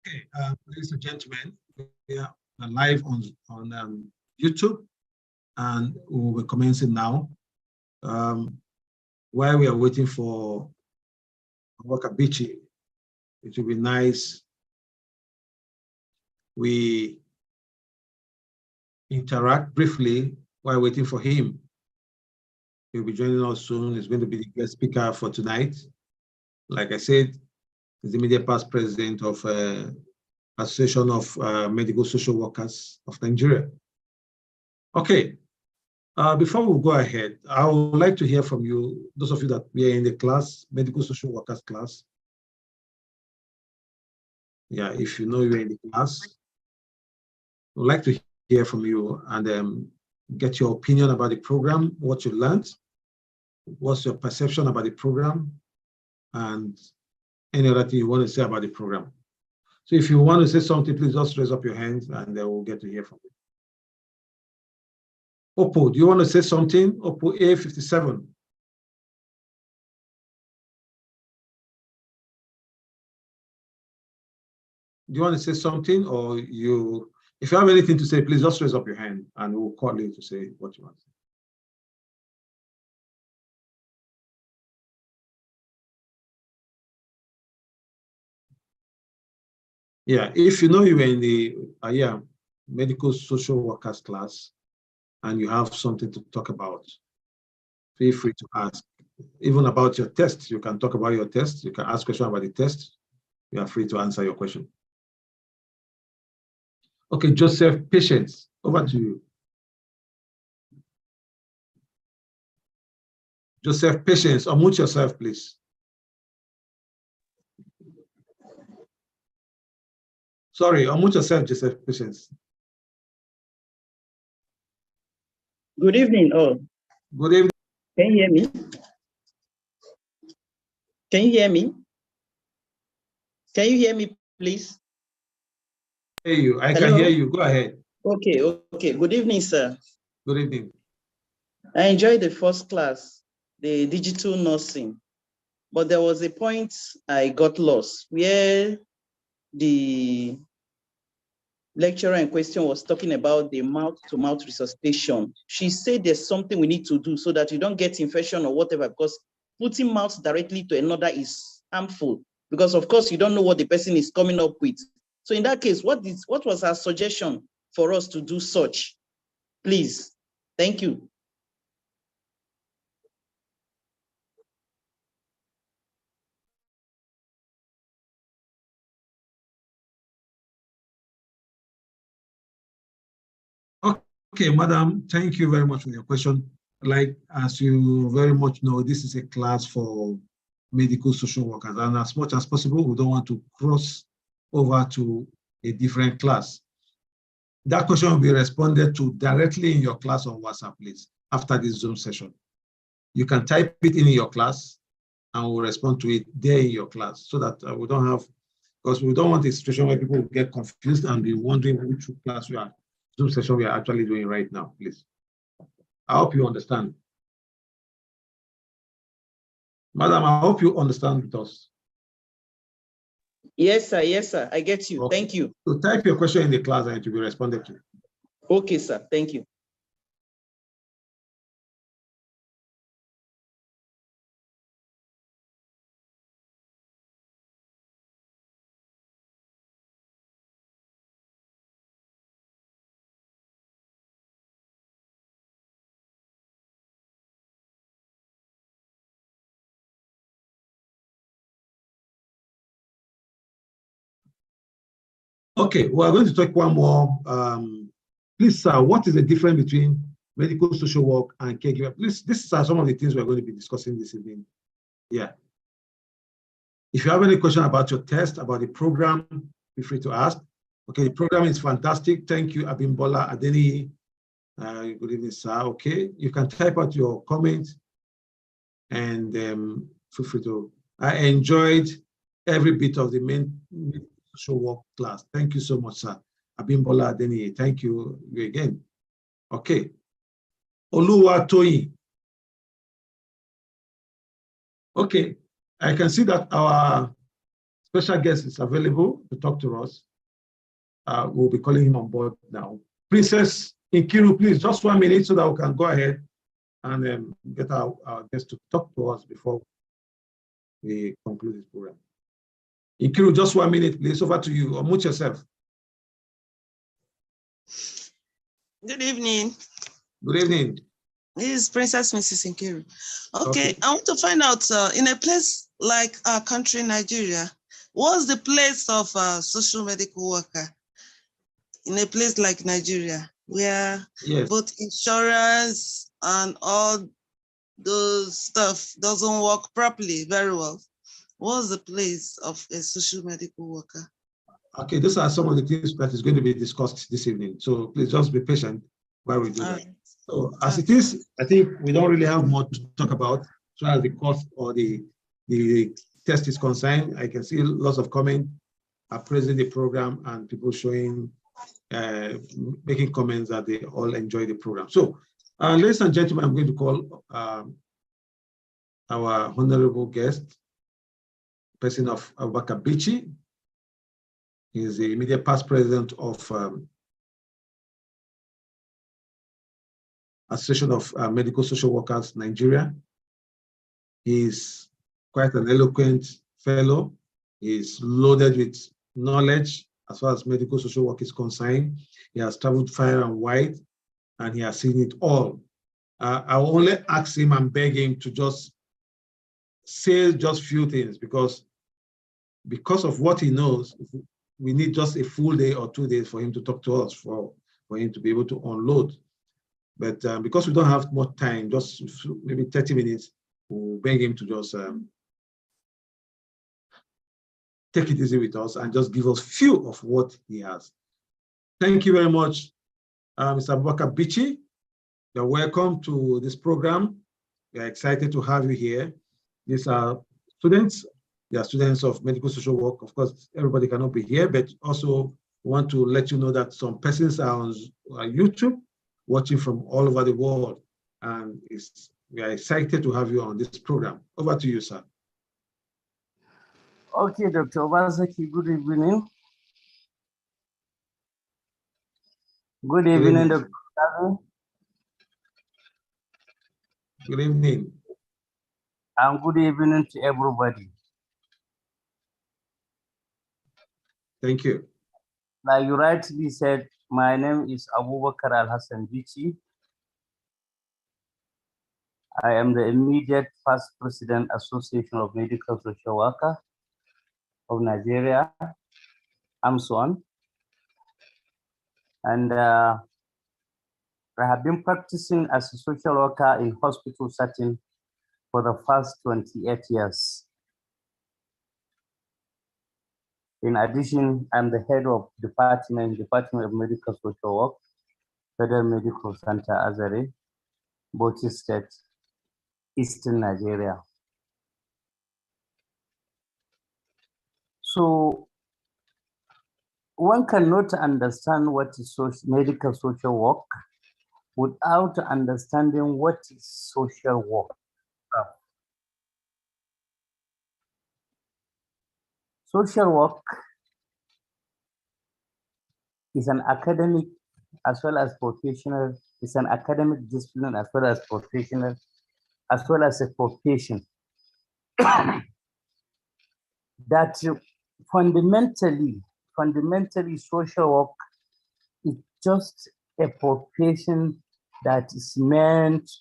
Okay, ladies and gentlemen, we are live on YouTube, and we'll be commencing now. While we are waiting for Wakabichi, it will be nice we interact briefly while waiting for him. He'll be joining us soon. He's going to be the guest speaker for tonight. Like I said, he's the immediate past president of Association of Medical Social Workers of Nigeria. Okay, before we go ahead, I would like to hear from you, those of you that were in the class, Medical Social Workers class. Yeah, if you know you're in the class, I would like to hear from you and get your opinion about the program, what you learned, what's your perception about the program, and any other thing you want to say about the program. So if you want to say something, please just raise up your hands and we'll get to hear from you. Oppo, do you want to say something? Oppo A57. Do you want to say something, or you, if you have anything to say, please just raise up your hand and we'll call you to say what you want to say. Yeah, if you know you were in the medical social workers class and you have something to talk about, feel free to ask. Even about your test, you can talk about your test. You can ask questions about the test. You are free to answer your question. Okay, Joseph Patience, over to you. Joseph Patience, unmute yourself, please. Sorry, unmute yourself, Joseph Patience. Good evening, all. Good evening. Can you hear me? Can you hear me? Can you hear me, please? I hear you. I Hello? can hear you. Go ahead. Okay, okay. Good evening, sir. Good evening. I enjoyed the first class, the digital nursing, but there was a point I got lost where the lecturer in question was talking about the mouth-to-mouth resuscitation. She said there's something we need to do so that you don't get infection or whatever, because putting mouth directly to another is harmful, because of course you don't know what the person is coming up with. So in that case, what was her suggestion for us to do such? Please, thank you. Okay, madam, thank you very much for your question. Like, as you very much know, this is a class for medical social workers, and as much as possible, we don't want to cross over to a different class. That question will be responded to directly in your class on WhatsApp, please, after this Zoom session. You can type it in your class, and we'll respond to it there in your class, so that we don't have, because we don't want a situation where people get confused and be wondering which class we are. Zoom session we are actually doing right now, please. I hope you understand. Madam, I hope you understand with us. Yes, sir. Yes, sir. I get you. Okay. Thank you. So type your question in the class and it will be responded to. Okay, sir. Thank you. Okay, we are going to talk one more. Please, sir, what is the difference between medical social work and caregiver? Please, these are some of the things we're going to be discussing this evening. Yeah. If you have any question about your test, about the program, feel free to ask. Okay, the program is fantastic. Thank you, Abimbola Adeni. Good evening, sir. Okay, you can type out your comments and feel free to. I enjoyed every bit of the main social work class. Thank you so much, sir. Abimbola Adeni, thank you again. Okay. Oluwatoyin. Okay, I can see that our special guest is available to talk to us. We'll be calling him on board now. Princess Nkiru, please, just 1 minute so that we can go ahead and get our guest to talk to us before we conclude this program. Nkiru, just 1 minute, please. Over to you. Unmute yourself. Good evening. Good evening. This is Princess Mrs. Nkiru. Okay, I want to find out, in a place like our country, Nigeria, what's the place of a social medical worker? In a place like Nigeria, where both insurance and all those stuff doesn't work properly, very well. What's the place of a social medical worker? Okay, these are some of the things that is going to be discussed this evening. So please just be patient while we do that. So as it is, I think we don't really have much to talk about as far as the course or the test is concerned. I can see lots of comments praising the program and people showing, making comments that they all enjoy the program. So ladies and gentlemen, I'm going to call our honorable guest, person of Abubakar Bichi. He is the immediate past president of Association of Medical Social Workers, Nigeria. He is quite an eloquent fellow. He is loaded with knowledge as far as medical social work is concerned. He has traveled far and wide, and he has seen it all. I will only ask him and beg him to just say just few things, because of what he knows, we need just a full day or 2 days for him to talk to us, for him to be able to unload. But because we don't have much time, just maybe 30 minutes, we'll beg him to just take it easy with us and just give us few of what he has. Thank you very much, Mr. Abubakar Bichi. You're welcome to this program. We are excited to have you here. These are students. They are students of medical social work. Of course, everybody cannot be here, but also want to let you know that some persons are on YouTube watching from all over the world. And we are excited to have you on this program. Over to you, sir. Okay, Dr. Obaseki, good evening. Good evening, Dr. Obaseki. Good evening. And good evening to everybody. Thank you. Like you rightly said, my name is Abubakar Al-Hassan Bichi. I am the immediate past president, Association of Medical Social Workers of Nigeria, AMSON. And I have been practicing as a social worker in hospital setting for the past 28 years. In addition, I'm the head of Department of Medical Social Work, Federal Medical Center, Azare, Bauchi State, Eastern Nigeria. So one cannot understand what is medical social work without understanding what is social work. Social work is an academic as well as professional, it's an academic discipline as well as professional, as well as a profession. That fundamentally social work is just a profession that is meant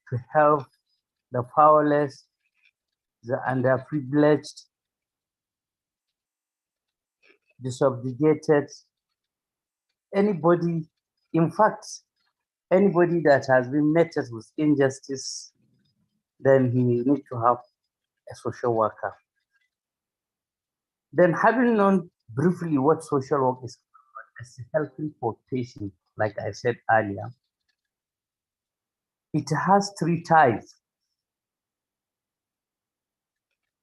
to help the powerless, the underprivileged, the subjugated, anybody, in fact, anybody that has been met with injustice, then he needs to have a social worker. Then, having known briefly what social work is, as helping for patients, like I said earlier, it has 3 types,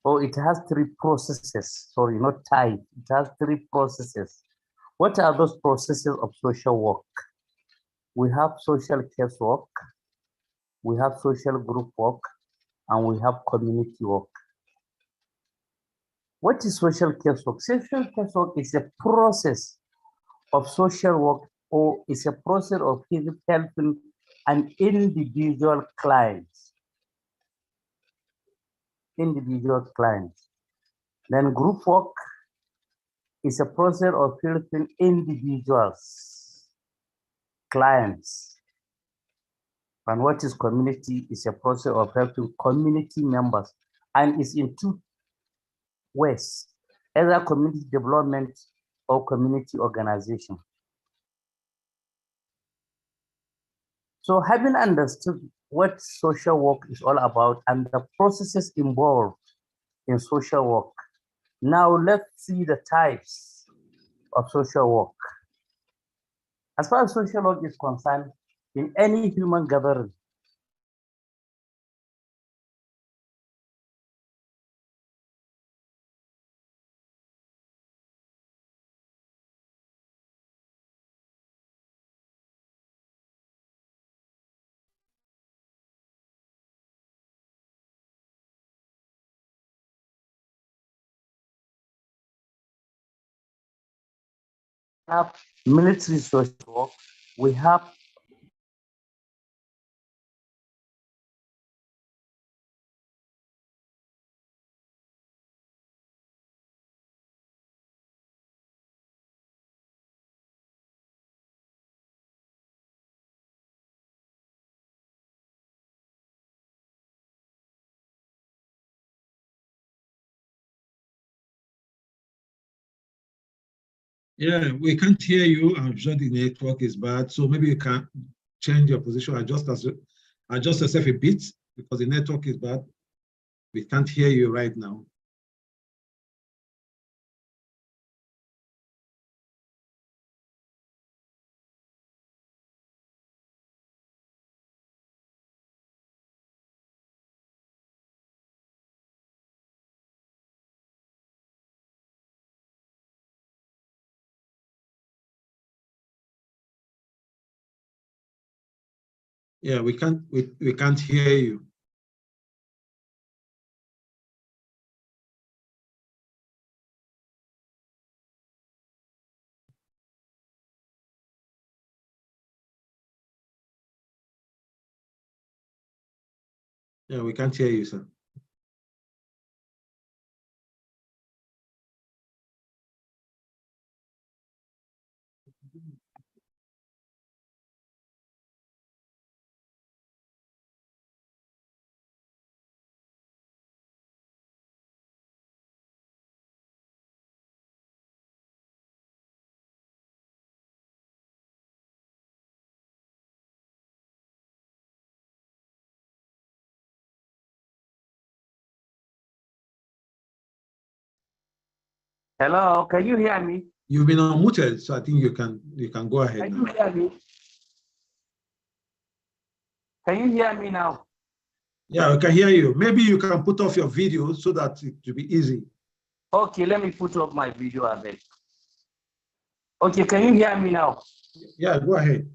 or it has 3 processes. Sorry, not type. It has 3 processes. What are those processes of social work? We have social case work, we have social group work, and we have community work. What is social casework? Social casework is a process of social work, or is a process of helping an individual client. Individual clients. Then group work is a process of helping individuals, clients. And what is community is a process of helping community members, and it's in two ways, either community development or community organization. So having understood what social work is all about and the processes involved in social work, now let's see the types of social work. As far as social work is concerned, in any human gathering, we have military social work, we have Yeah, we can't hear you. I'm sure the network is bad. So maybe you can change your position, adjust yourself a bit because the network is bad. We can't hear you right now. Yeah, we can't hear you. Yeah, we can't hear you, sir. hello, can you hear me? You've been unmuted, so I think you can go ahead Can now. you hear me? Can you hear me now? Yeah, I can hear you. Maybe you can put off your video so that it will be easy. Okay, let me put off my video a bit. Okay, can you hear me now? Yeah, go ahead.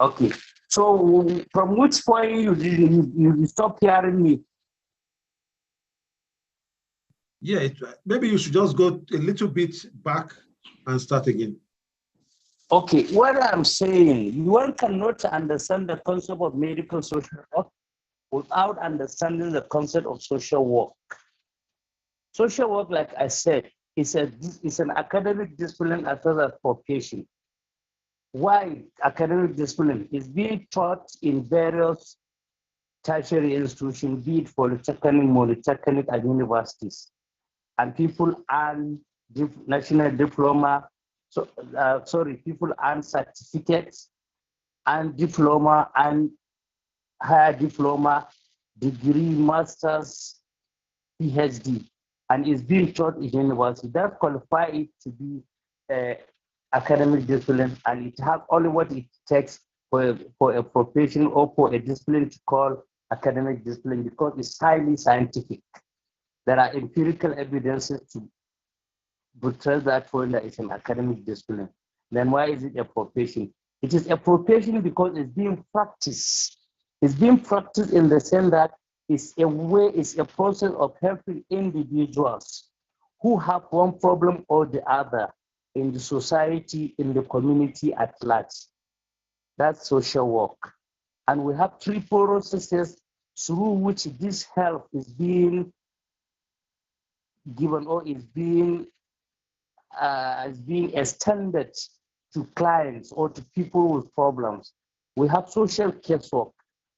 Okay, so from which point you stop hearing me? Yeah, maybe you should just go a little bit back and start again. Okay, what I'm saying, one cannot understand the concept of medical social work without understanding the concept of social work. Social work, like I said, is an academic discipline as well as vocation. Why academic discipline? Is being taught in various tertiary institutions, be it polytechnic, and universities. And people earn national diploma, people earn certificates and diploma and higher diploma, degree, master's, PhD, and is being taught in university. That qualifies it to be academic discipline, and it has only what it takes for a profession or for a discipline to call academic discipline, because it's highly scientific. There are empirical evidences to portray that point that it's an academic discipline. Then why is it a profession? It is a profession because it's being practiced. It's being practiced in the sense that it's a process of helping individuals who have one problem or the other in the society, in the community at large. That's social work. And we have three processes through which this help is being given or is being extended to clients or to people with problems. We have social casework.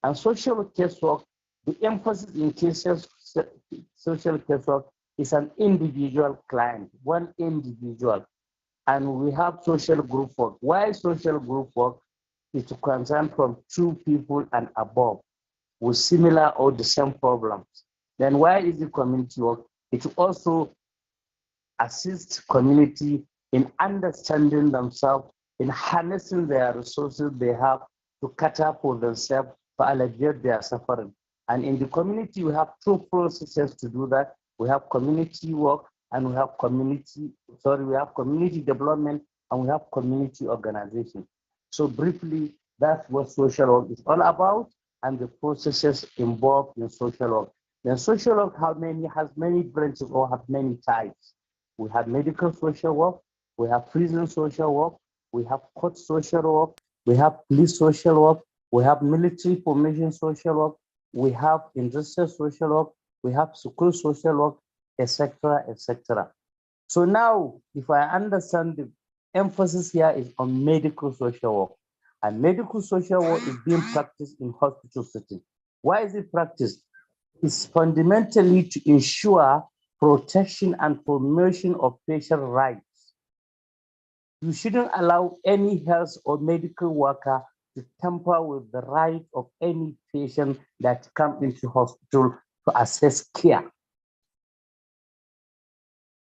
And social casework, the emphasis in cases, social casework is an individual client, one individual. And we have social group work. Why social group work? Is to concern from 2 people and above with similar or the same problems. Then why is it community work? It also assist community in understanding themselves, in harnessing their resources they have to cater for themselves, to alleviate their suffering. And in the community, we have 2 processes to do that. We have community work and we have community development and we have community organization. So briefly, that's what social work is all about and the processes involved in social work. Then social work has many branches or have many types. We have medical social work, we have prison social work, we have court social work, we have police social work, we have military formation social work, we have industrial social work, we have school social work, etc., etc. So now, if I understand, the emphasis here is on medical social work. And medical social work is being practiced in hospital setting. Why is it practiced? It's fundamentally to ensure protection and promotion of patient rights. You shouldn't allow any health or medical worker to tamper with the right of any patient that comes into hospital to access care.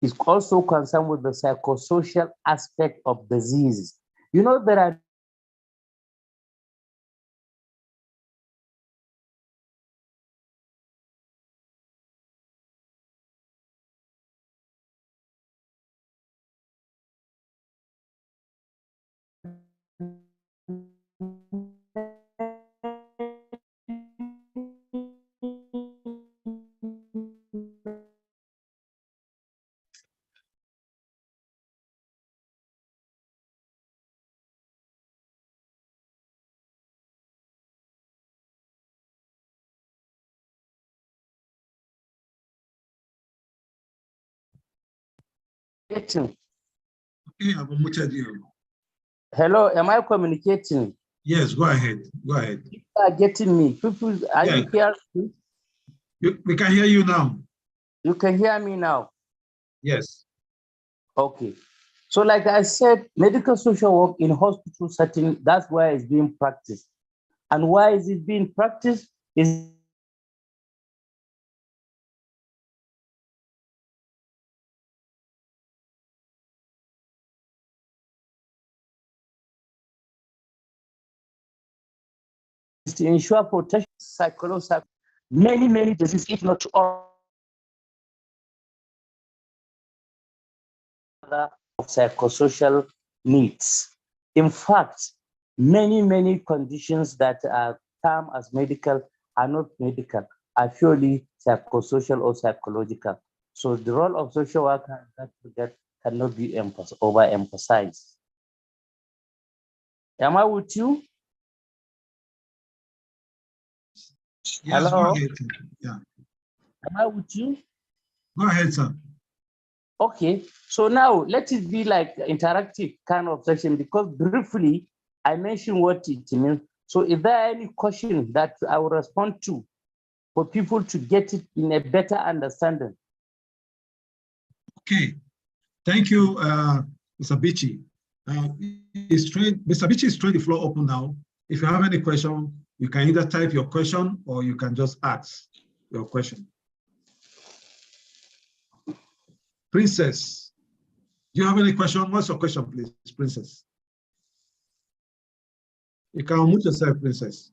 It's also concerned with the psychosocial aspect of disease. You know, there are getting. Okay, I've muted you. Hello, am I communicating? Yes, go ahead. Go ahead. People are getting me. People, are you here? We can hear you now. You can hear me now. Yes. Okay. So like I said, medical social work in hospital setting, that's where it's being practiced. And why is it being practiced? Is to ensure protection, psychological, many diseases, if not all, of psychosocial needs. In fact, many conditions that are termed as medical are not medical, are purely psychosocial or psychological. So the role of social worker in that regard cannot be overemphasized. Am I with you? Yes, Hello? go ahead. Yeah. Am I with you? Go ahead, sir. Okay, so now let it be like interactive kind of session because briefly I mentioned what it means. So if there are any questions that I will respond to for people to get it in a better understanding. Okay, thank you, Mr. Bichi. Mr. Bichi is throwing the floor open now. If you have any question, you can either type your question or you can just ask your question. Princess, do you have any question? What's your question, please, Princess? You can unmute yourself, Princess.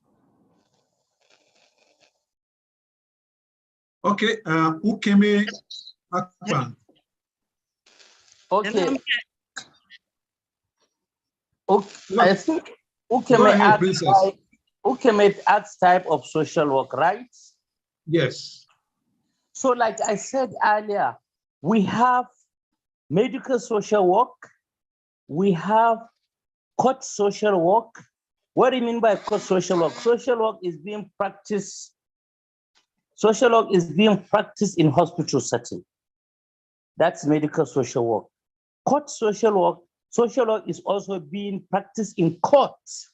Okay, Ukeme Akpan. Okay. Okay. I think Ukeme adds type of social work, right? Yes. So like I said earlier, We have medical social work. We have court social work. What do you mean by court social work? Social work is being practiced. Social work is being practiced in hospital setting. That's medical social work. Court social work is also being practiced in courts.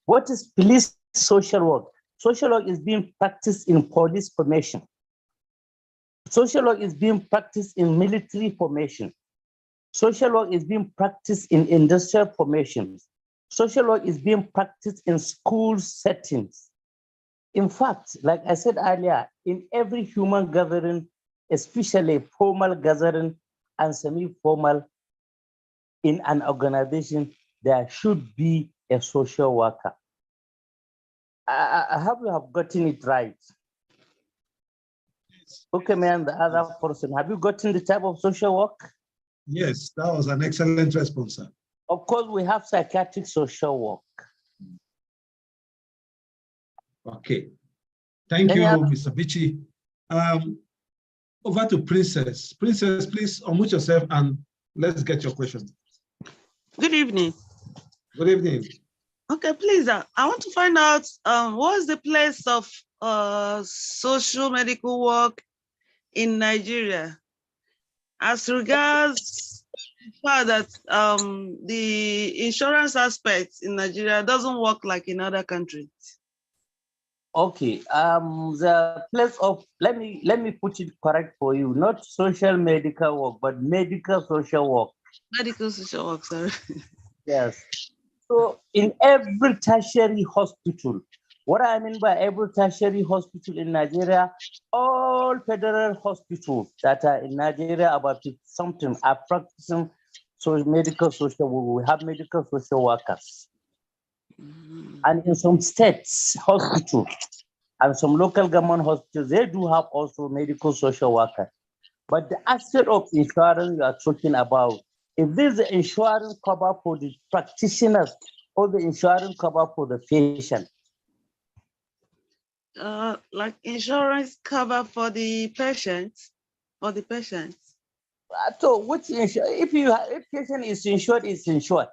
What is police social work? Social work is being practiced in police formation. Social work is being practiced in military formation. Social work is being practiced in industrial formations. Social work is being practiced in school settings. In fact, like I said earlier, in every human gathering, especially formal gathering and semi-formal in an organization, there should be a social worker. I hope you have gotten it right. Okay, man, the other person, have you gotten the type of social work? Yes, that was an excellent response, sir. Of course, we have psychiatric social work. Okay. Thank you, Mr. Bichi. Over to Princess. Princess, please unmute yourself and let's get your question. Good evening. Good evening. Okay, please, I want to find out what is the place of social medical work in Nigeria as regards the fact that the insurance aspect in Nigeria doesn't work like in other countries. Okay, the place of, let me put it correct for you, not social medical work, but medical social work. Medical social work, sorry. Yes. So in every tertiary hospital, what I mean by every tertiary hospital in Nigeria, all federal hospitals that are in Nigeria, about something, are practicing medical social work. We have medical social workers. And in some states, hospitals, and some local government hospitals, they do have also medical social workers. But the aspect of insurance you are talking about, if there's the insurance cover for the practitioners or the insurance cover for the patient? Like insurance cover for the patients or the patients? So which if patient is insured, it's insured.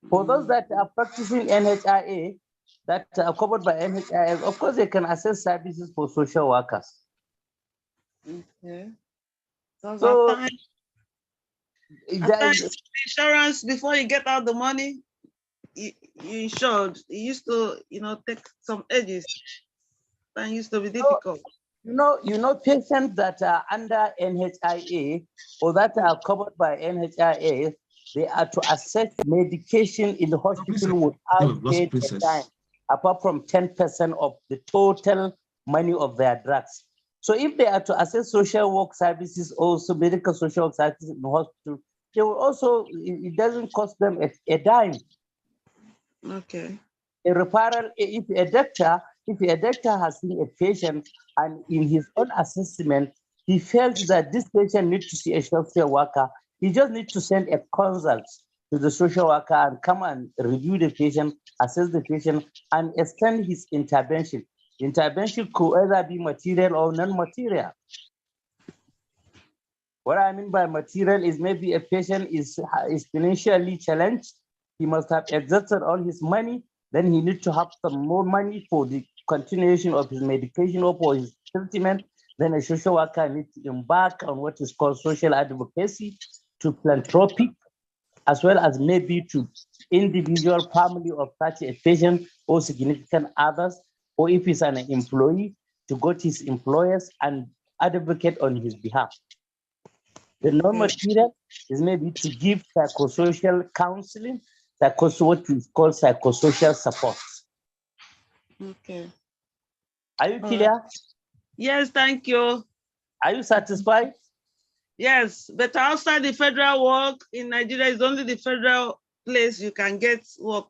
For those that are practicing NHIA, that are covered by NHIS, of course, they can access services for social workers. Okay. So insurance, before you get out the money, you insured. It used to, take some ages. That used to be difficult. Patients that are under NHIA or that are covered by NHIA, they are to access medication in the hospital without paying a dime, apart from 10% of the total money of their drugs. So if they are to access social work services, also medical social work services in the hospital, they will also, it doesn't cost them a dime. Okay. A referral, if a doctor has seen a patient and in his own assessment, he felt that this patient needs to see a social worker, he just needs to send a consult to the social worker and come and review the patient, assess the patient, and extend his intervention. Intervention could either be material or non-material. What I mean by material is maybe a patient is financially challenged. He must have exhausted all his money. Then he needs to have some more money for the continuation of his medication or for his treatment. Then a social worker needs to embark on what is called social advocacy, to philanthropic, as well as maybe to individual family of such a patient or significant others, or if he's an employee, to go to his employers and advocate on his behalf. The non-material is maybe to give psychosocial counseling, what is called psychosocial support. Okay. Are you clear? Yes, thank you. Are you satisfied? Yes, but outside the federal work in Nigeria is only the federal place you can get work.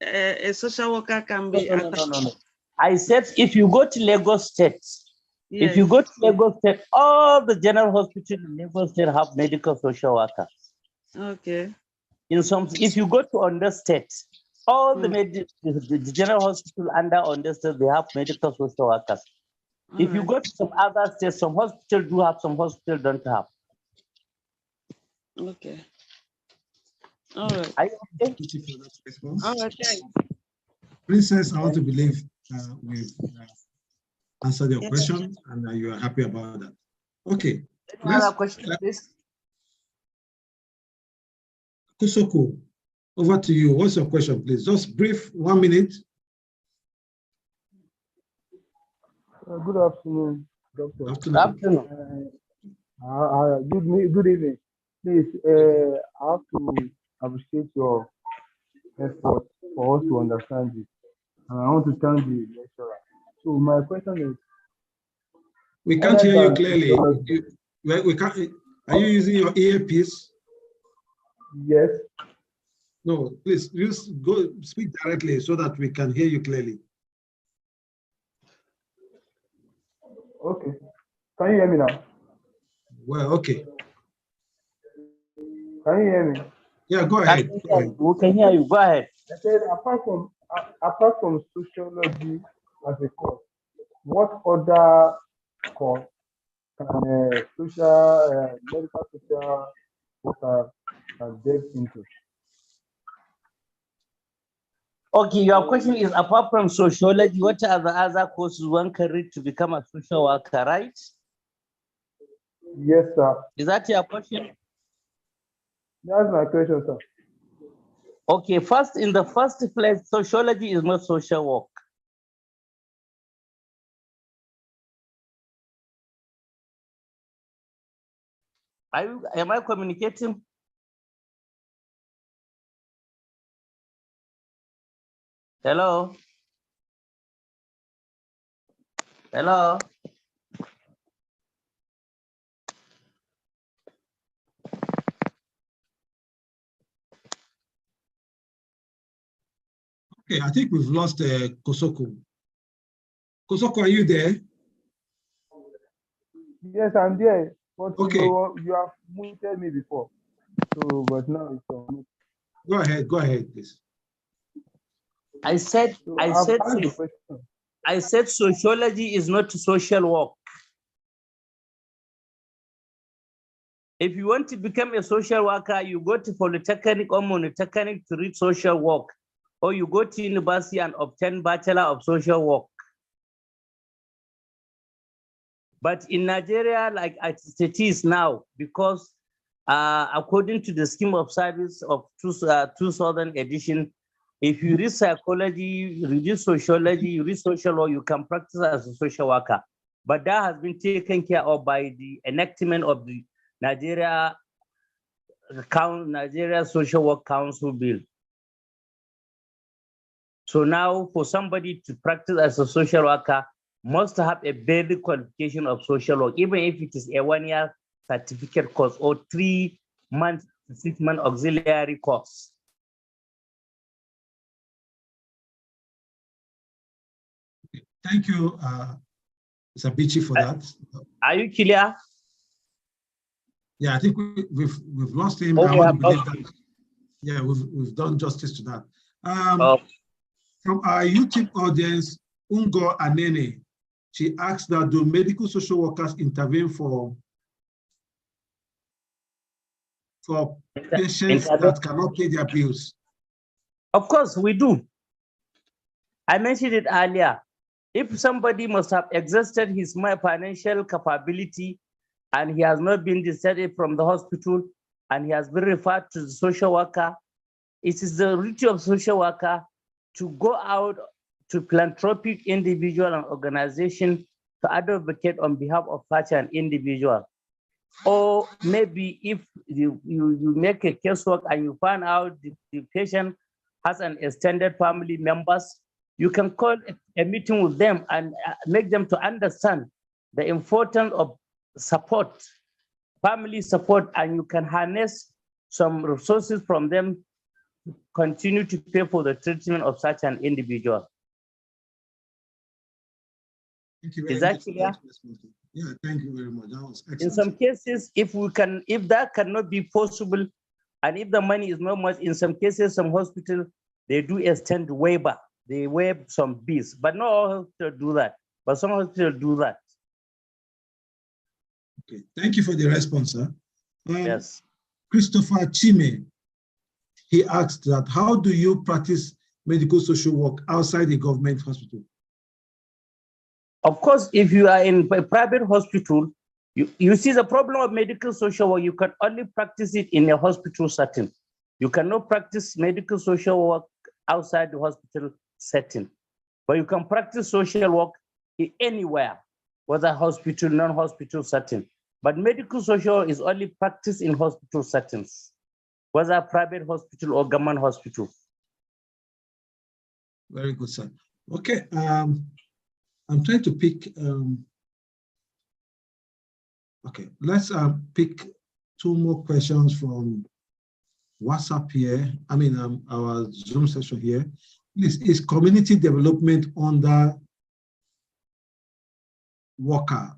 A social worker can be. No. I said if you go to Lagos State, yes. If you go to Lagos State, all the general hospitals in Lagos State have medical social workers. Okay. If you go to Ondo State, all the general hospital under Ondo State, they have medical social workers. If you go to some other states, some hospitals do have, some hospitals don't have. Okay. All right. Are you okay? Thank you for that response. All right. Thanks. Princess, I want to believe we've answered your Yes. question and you are happy about that. Okay. Any other question, please? Kosoko, over to you. What's your question, please? Just brief, 1 minute. Good afternoon, Doctor. Afternoon. Good evening. Please, I have to appreciate your effort for us to understand this. And I want to thank the lecturer. So my question is, We can't hear you clearly. We can't. Are you using your earpiece? yes, No, please go speak directly so that we can hear you clearly. okay. Can you hear me now? Well, okay. Can you hear me? Yeah, go ahead. Go ahead. We can hear you. Go ahead. I said, apart from sociology as a course, what other course can medical social worker can delve into? Okay, your question is, apart from sociology, what are the other courses one can read to become a social worker, right? Yes, sir. Is that your question? That's my question, sir. Okay, first, in the first place, sociology is not social work. Am I communicating? Hello? Hello? Okay, I think we've lost Kosoko. Kosoko, are you there? Yes, I'm there. But Okay. you have muted me before. So, but now it's on. Go ahead, please. I said sociology is not social work. If you want to become a social worker, you go to polytechnic or monotechnic to read social work, or you go to university and obtain Bachelor of Social Work. But in Nigeria, like it is now, because according to the scheme of service of 2000 edition, if you read psychology, you read sociology, you read social law, you can practice as a social worker. But that has been taken care of by the enactment of the Nigeria Social Work Council Bill. So now for somebody to practice as a social worker, must have a basic qualification of social work, even if it is a 1-year certificate course or 3-month to 6-month auxiliary course. Thank you, Sabichi, for that. Are you clear? Yeah, I think we've lost him. Okay, I want to believe that. Yeah, we've done justice to that. From our YouTube audience, Ungo Anene, she asks that do medical social workers intervene for patients that cannot pay their bills? Of course, we do. I mentioned it earlier. If somebody must have exhausted his financial capability and he has not been discharged from the hospital and he has been referred to the social worker, it is the duty of social worker to go out to philanthropic individual and organization to advocate on behalf of such an individual. Or maybe if you make a casework and you find out the patient has an extended family members, you can call a meeting with them and make them to understand the importance of support, family support, and you can harness some resources from them to continue to pay for the treatment of such an individual. Thank you very Is that much. clear? Yeah, thank you very much. That was excellent. In some cases, if that cannot be possible, and if the money is not much, in some cases, some hospitals, they do extend waiver. They waive some fees, but not all hospitals do that. But some hospitals do that. Okay, thank you for the response, sir. Yes. Christopher Chime, he asked that, how do you practice medical social work outside the government hospital? Of course, if you are in a private hospital, you see the problem of medical social work, you can only practice it in a hospital setting. You cannot practice medical social work outside the hospital setting, but you can practice social work anywhere, whether hospital, non-hospital setting. But medical social work is only practiced in hospital settings, whether private hospital or government hospital. Very good, sir. Okay, I'm trying to pick, okay, let's pick two more questions from WhatsApp here. I mean, our Zoom session here. Is community development under worker?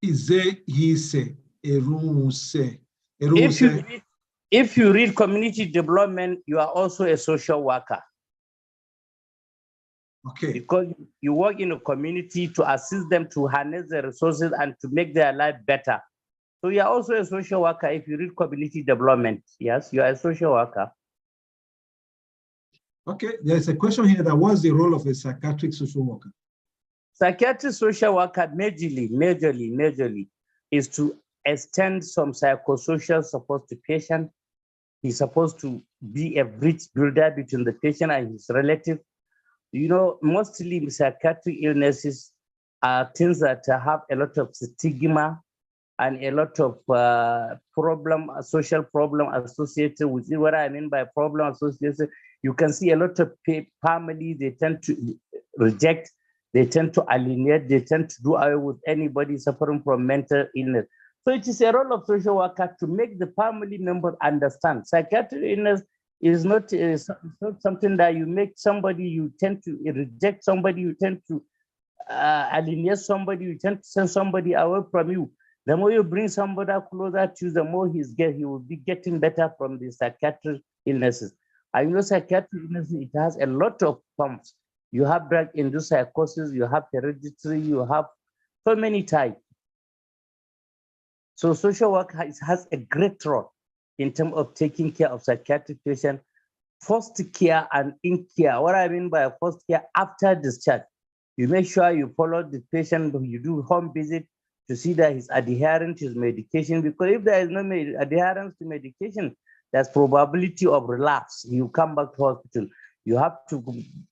Is there he say a room say? If you read community development, you are also a social worker. Okay. Because you work in a community to assist them to harness the resources and to make their life better. So you are also a social worker if you read community development. Yes, you are a social worker. Okay, there's a question here that what's the role of a psychiatric social worker? Psychiatric social worker majorly is to extend some psychosocial support to patient. He's supposed to be a bridge builder between the patient and his relative. You know, mostly psychiatric illnesses are things that have a lot of stigma and a lot of social problem associated with it. What I mean by problem associated, you can see a lot of families, they tend to reject, they tend to alienate, they tend to do away with anybody suffering from mental illness. So it is a role of social worker to make the family members understand. Psychiatric illness is not something that you make somebody, you tend to reject somebody, you tend to alienate somebody, you tend to send somebody away from you. The more you bring somebody closer to you, the more he will be getting better from the psychiatric illnesses. I know psychiatric illnesses, it has a lot of forms. You have drug-induced psychosis, you have hereditary, you have so many types. So social work has a great role in terms of taking care of psychiatric patients, first care and in care. What I mean by first care, after discharge, you make sure you follow the patient, you do home visit to see that he's adherent to his medication, because if there is no adherence to medication, there's probability of relapse. You come back to hospital. You have to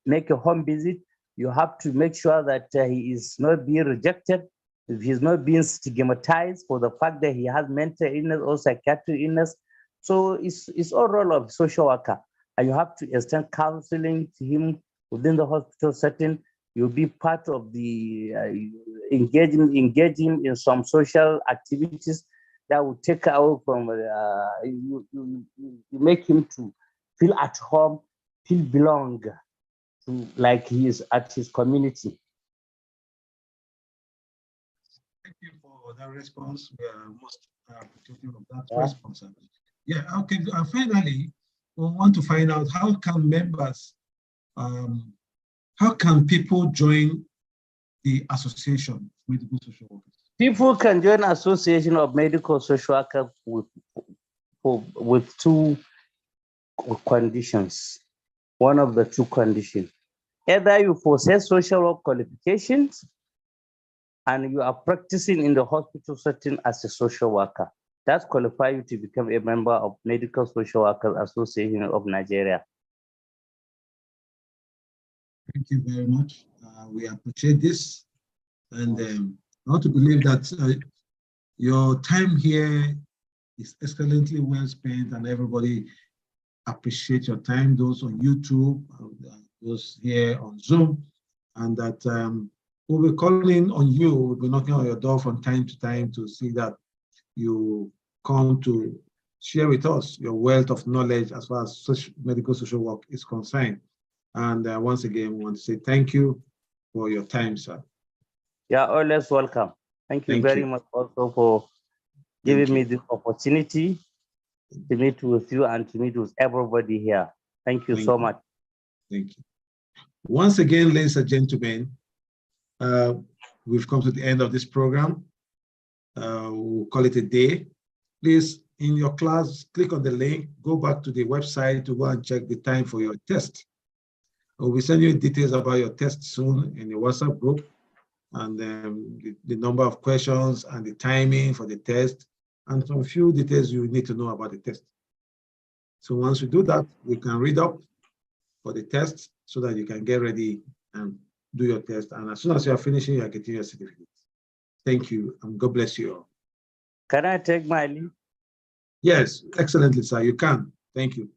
make a home visit. You have to make sure that he is not being rejected, if he's not being stigmatized for the fact that he has mental illness or psychiatric illness. So it's all role of social worker. And you have to extend counseling to him within the hospital setting. You'll be part of the engaging in some social activities that will take away from, you make him to feel at home, feel belong to, like he is at his community. Thank you for that response. We are most appreciative of that response. Yeah, okay. Finally, we want to find out how can members, how can people join the Association of Medical Social Workers? People can join Association of Medical Social Workers with two conditions. One of the two conditions. Either you possess social work qualifications and you are practicing in the hospital setting as a social worker. That qualifies you to become a member of Medical Social Workers Association of Nigeria. Thank you very much. We appreciate this. And I want to believe that your time here is excellently well spent and everybody appreciates your time, those on YouTube, those here on Zoom, and that we'll be calling on you, we'll be knocking on your door from time to time to see that you come to share with us your wealth of knowledge as far as medical social work is concerned. And once again, we want to say thank you for your time, sir. Yeah, always welcome. Thank you very much also for giving me this opportunity to meet with you and to meet with everybody here. Thank you so much. Thank you. Once again, ladies and gentlemen, we've come to the end of this program. We'll call it a day. Please, in your class, click on the link, go back to the website to go and check the time for your test. We'll be sending you details about your test soon in the WhatsApp group, and the number of questions and the timing for the test, and some few details you need to know about the test. So once we do that, we can read up for the test so that you can get ready and do your test. And as soon as you are finishing, you are getting your certificate. Thank you, and God bless you all. Can I take my leave? Yes, excellently, sir. You can. Thank you.